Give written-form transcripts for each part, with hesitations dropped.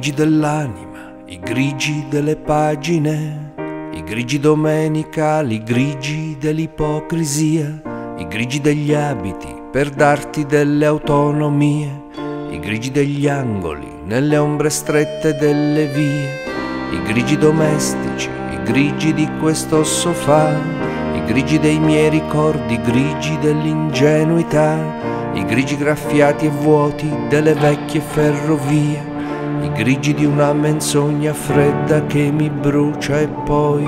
grigi dell'anima, i grigi delle pagine, i grigi domenicali, i grigi dell'ipocrisia, i grigi degli abiti per darti delle autonomie, i grigi degli angoli nelle ombre strette delle vie, i grigi domestici, i grigi di questo sofà, i grigi dei miei ricordi, i grigi dell'ingenuità, i grigi graffiati e vuoti delle vecchie ferrovie, i grigi di una menzogna fredda che mi brucia. E poi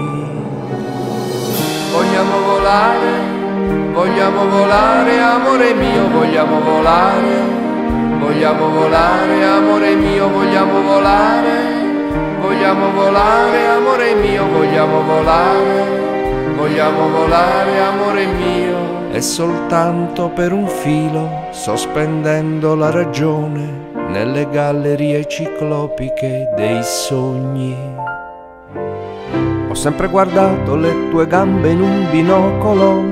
vogliamo volare, amore mio, vogliamo volare, amore mio, vogliamo volare, amore mio, vogliamo volare, amore mio. E soltanto per un filo, sospendendo la ragione nelle gallerie ciclopiche dei sogni. Ho sempre guardato le tue gambe in un binocolo,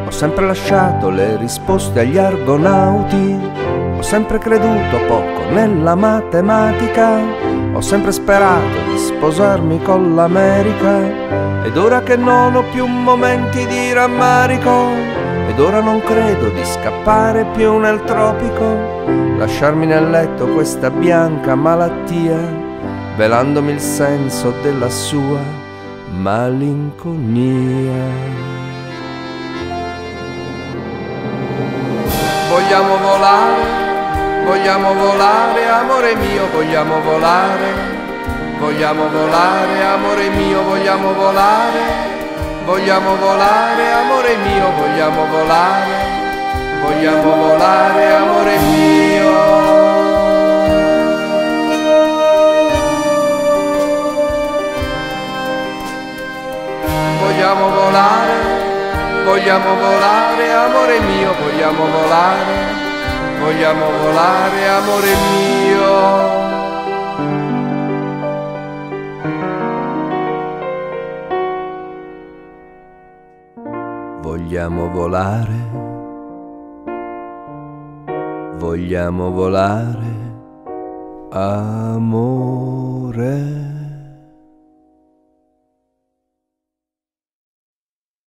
ho sempre lasciato le risposte agli argonauti, ho sempre creduto poco nella matematica, ho sempre sperato di sposarmi con l'America, ed ora che non ho più momenti di rammarico, ed ora non credo di scappare più nel tropico, lasciarmi nel letto questa bianca malattia, velandomi il senso della sua malinconia. Vogliamo volare, amore mio, vogliamo volare, amore mio, vogliamo volare, amore mio, vogliamo volare, amore mio. Vogliamo volare, amore mio, vogliamo volare, amore mio. Vogliamo volare, amore